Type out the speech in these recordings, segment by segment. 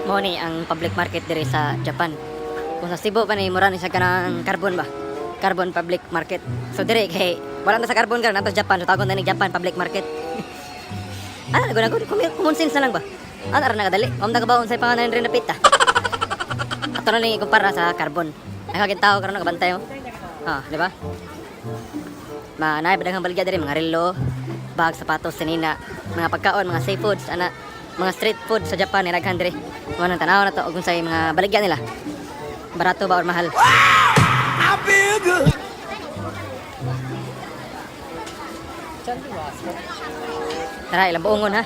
Mo ni ang public market diri sa Japan. Kung sa Cebu pa ni mura ni sa kanang carbon ba? Carbon public market. So diri kay wala na sa carbon karon nato sa Japan, so tawgon na ni Japan public market. Nagod common sense na lang ba? Ara nagadali. Om nagabaon sa pangalan rin napita. Ato na ni kumpara sa carbon. Nakagin tao karon nakabantay mo. Di ba? Naay badaghang baligya diri mga relo, bag, sapatos, sinina, mga pagkaon, mga seafoods, mga street food sa Japan ni daghan diri. Mo nang tanaw na to og unsay mga baligya nila. Barato ba or mahal? I feel good. Tara, ilang buongon ha.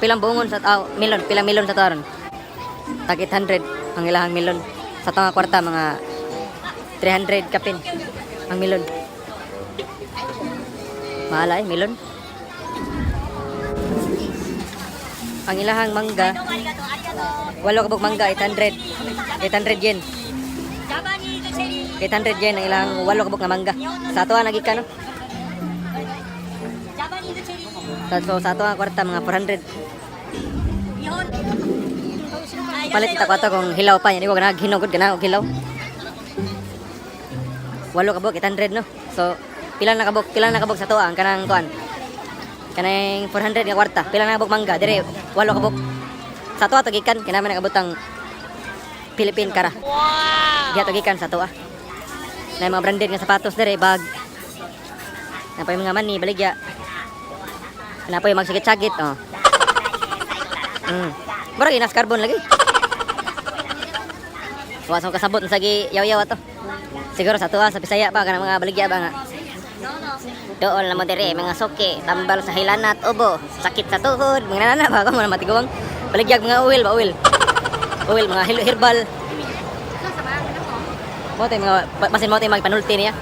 Pilang buongon sa milon, pilang milon sa taron. Tag 800 ang ilahang milon. Sa tong kwarta mga 300 kapin ang milon. Mahal milon. Ang ilahang mangga, 8 kabog mangga 800 yen. 800 yen ang ilang 8 kabog nga mangga. Sa ato nagika no. So sa ato ang kwarta mga 400. Palit ta ko ato kung hilaw pa yan, iwag na hinugod kana og hilaw. 8 kabog 800 no. So pila na kabog sa tuwa ang kanang kuan. Kanang 400 nga kwarta, pila na kabog mangga dire 8 kabog. Sa tuwa to gikan kinahanglan nagabot ang Philippine kara. Wow. Giya to gikan sa tuwa. Na mga branded nga sapatos dire, bag. Na pa yung mga mani baligya. Na pa yung magsagit-sagit Mura ginas carbon lagi. Wasong kasabot sa yaw-yaw ato. Siguro sa tuwa sa Bisaya pa kanang mga baligya ba nga. Doon na mo dire mga soke, tambal sa hilanat, ubo, sakit sa tuhod, mga nanana ba ko mo na matiguang. Baligyag mga oil, mga herbal. Mote mga basin mote magpanulti niya.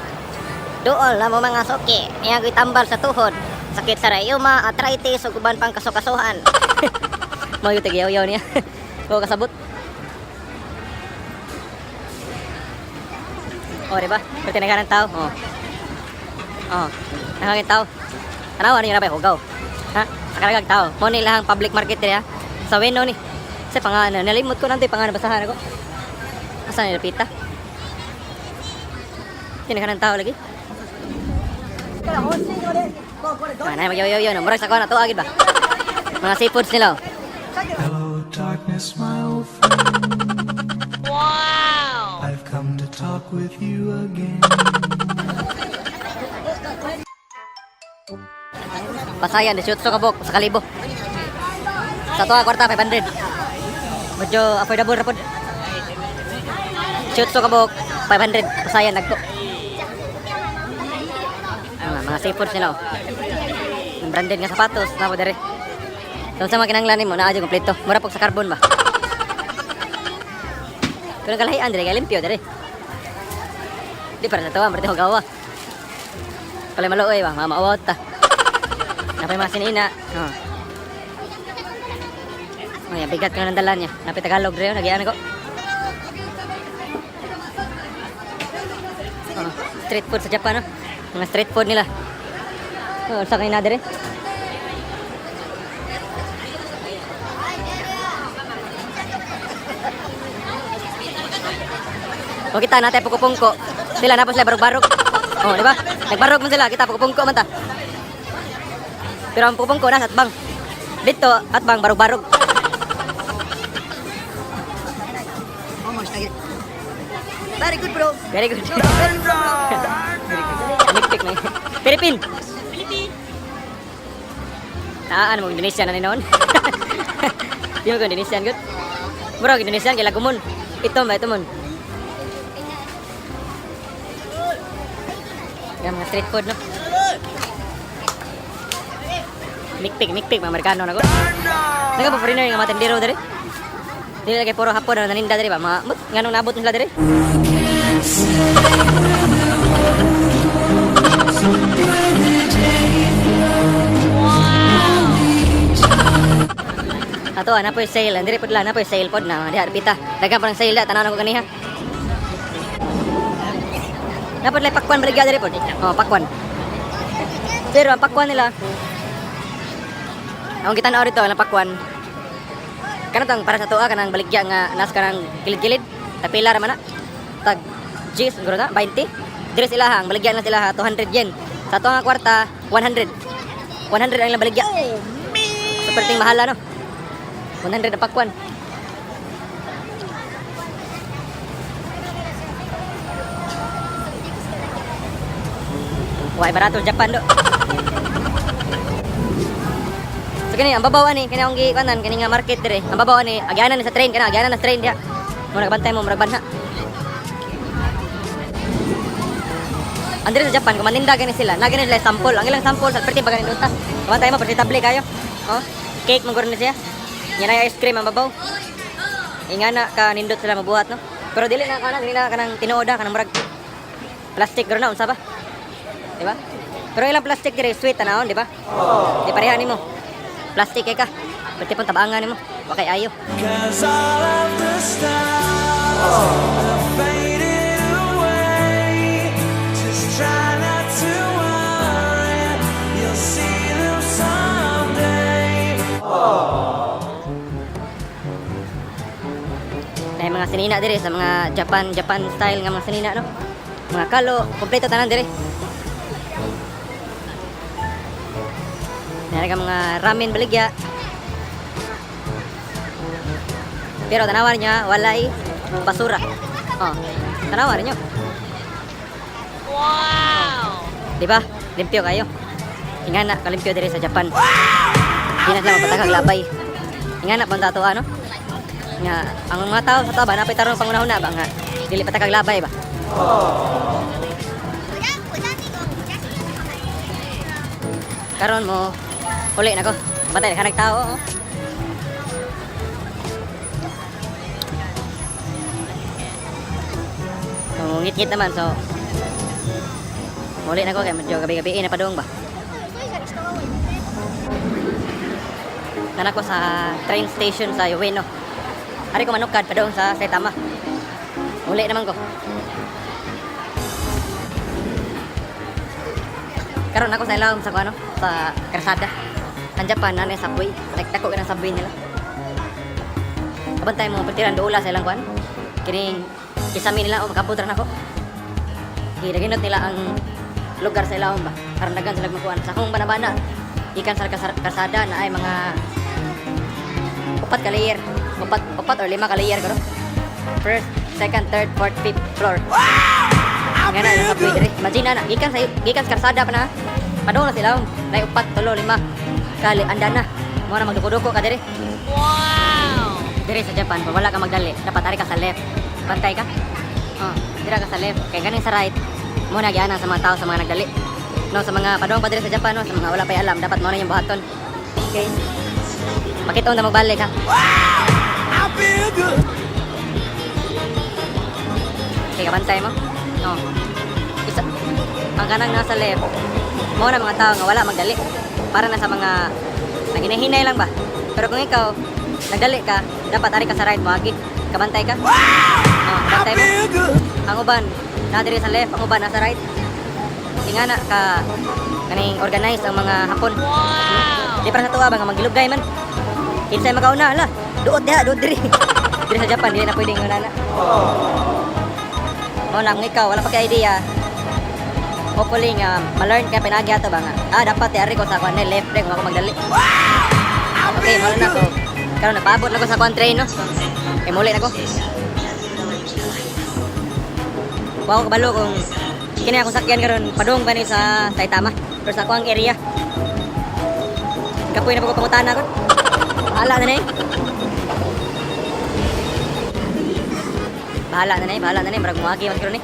Doon na mo mga soke, niya ko'y tambal sa tuhod, sakit sa rayuma, arthritis, ug uban pang kasukasuhan. Mo yung tigyaw-yaw niya. Ko kasabot. Diba? Pwede na ng tao. Nakagin tao. Tanawa niyo na ba hugaw? Ha? Nakalagag tao. Mo ni lahang public market niya. Sa Weno ni. Sa pangalan, nalimot ko nanti pangalan basahan ako. Asa ni Lapita? Tinaka ng tao lagi. Nay magyaw-yaw no. Murag sa kuan ato agid ba? Mga seafoods nila. Hello, darkness, my old friend. Wow! I've come to talk with you again. Pasayan 18 kabok sa kalibo. Sa tuwa kwarta 500. Medyo affordable ra pod. 18 kabok 500 pasayan nagko. Mga seafoods nila. Ang branded nga sapatos na po dere. So sa mga kinahanglan mo naa jud kompleto. Mura pog sa carbon ba. Pero kalahian dire kay limpyo dere. Di para sa tuwa berarti gawa. Kalay maluoy ba, maawat ta. Napay mga sinina. Ay, bigat ka ng dala niya. Napay Tagalog rin, nagyan ako. Street food sa Japan, mga street food nila. Sa kayo na dire. O kita natin pukupungko. Sila na po sila barog-barog. Di ba? Nagbarog man sila, kita pukupungko man ta. Pero ang pupong ko nasa atbang. Dito, atbang, barog-barog. Very good, bro. Very good. Niktik na yun. Philippine. Ano mo, Indonesian na noon? Di mo ko Indonesian, good? Bro, Indonesian, kaya lagumon. Ito mon. Yan, mga street food, no? Mikpik mga Amerikano na ko. Naga pa rin yung mga tendero dere. Dili lagi puro hapon na naninda dere ba? Mga nganong nabot nila dere. Ato na po yung sale, diri pud lang na po yung sale pod na diha pita. Dagan pa ng sale da tanaw ko kaniha. Dapat lay pakwan baligya dere pod. Pakwan. Pero ang pakwan nila ang kita na rito, ang pakwan. Kanang para sa tuwa kanang baligya nga nas kanang kilid-kilid. Tapila ra man na. Tag G's siguro na 20. Dire sila ang baligya na sila 200 yen. Sa tuwa nga kwarta 100. 100 ang ilang baligya. Super ting mahala no. 100 na pakwan. Why barato sa Japan do. So kini ang babaw ani kani ang gikanan kani nga market dire. Ang babaw ani agyanan ni sa train kana agyanan na sa train dia. Mo nagbantay mo murag banha. Andre sa Japan kumaninda gani sila. Nagani nila sample. Ang ilang sample sa perti paganin utas. Bantay mo presentable kayo. Oh, cake man guro na siya. Yan ay ice cream ang babaw. Ingana ka nindot sila mabuhat no. Pero dili na kanang tinuoda kanang murag plastic guro na unsa ba? Di ba? Pero ilang plastic dire sweet tanawon, di ba? Di pareha nimo. Plastic ka. Pati pang tabangan nimo. Wa kay ayo. 'Cause all of the stars have faded away. Just try not to worry, you'll see them someday. May mga sinina dire sa mga Japan style nga mga sinina no. Mga kalo, kompleto tanan dire. Meron mga ramen baligya. Pero tanawan niya, walay basura. Oh, tanawan niyo. Wow! Di ba? Limpyo kayo. Ingana, kalimpyo dire sa Japan. Di na sila mapatakag labay. Ingana, punta to ano? Nga, ang mga tao sa taba, napay tarong pangunahuna ba nga? Dili patakag labay ba? Karon mo, uli na ko. Batay, kanag tao. Oh. So, ngit-ngit naman. So, uli na ko. Kaya medyo gabi-gabi na padung ba? Nanak ko sa train station sa Ueno. Ari ko manukad padung sa Saitama. Uli naman ko. Karon ako sa ilawom sa ano, sa karsada. Ang Japan na subway. Dako ka ng subway nila. Kabantay mo patiran doula sa ilang kuan. Kining kisami nila o makaputra nako. Ginaginot nila ang lugar sa ilawom ba. Karon dagan sila makuan. Sa akong banabana, ikan sa karsada na ay mga 4 ka layer. 4 or 5 ka layer karon. First, second, third, fourth, fifth floor. Nga na yung subway dire. Imagine na, gikan sa karsada pa na. Padung na sila, nay 4, 3, 5 kali anda na. Mo na magduko-duko ka dire. Wow! Dire sa Japan, kung wala ka magdali, dapat ari ka sa left. Bantay ka. Oh, dira ka sa left. Kay ganing sa right, mo na giana sa mga tao sa mga nagdali. No, sa mga padung pa dire sa Japan, no, sa mga wala pa alam, dapat mo na yung buhaton. Okay. Makita na magbalik ha. I feel good. Okay, kabantay mo. No. Isa, ang kanang nasa left, mo na mga tao nga wala magdali. Para na sa mga naginahinay lang ba. Pero kung ikaw, nagdali ka, dapat ari ka sa right mo, agi. Kabantay ka. Oh, kabantay mo. Ang uban, nadiri sa left, ang uban nasa right. Ingana ka, kaning organize ang mga hapon. Wow! Di para sa tuwa ba, nga magilugay man. Kinsay makauna, hala. Duot diha, duot diri. Diri sa Japan, di na pwedeng ngunana. Mo na, kung ikaw, wala pa ka idea. Hopefully nga, ma-learn ka pinagi ato ba nga. Dapat ari ko sa kuan left leg kung ako magdali. Okay, mula na ko. Karon nagpaabot na ko sa kuan train no. Muli na ko. Wow, kabalo kung kini akong sakyan karon padung ba ni sa Saitama pero sa kuang area. Kapoy na ko pangutana ko. Bahala na ni. Bahala na ni, murag muagi man karon ni.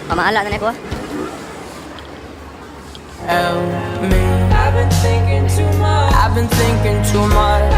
Pamahala na ni ko. I've been thinking too much.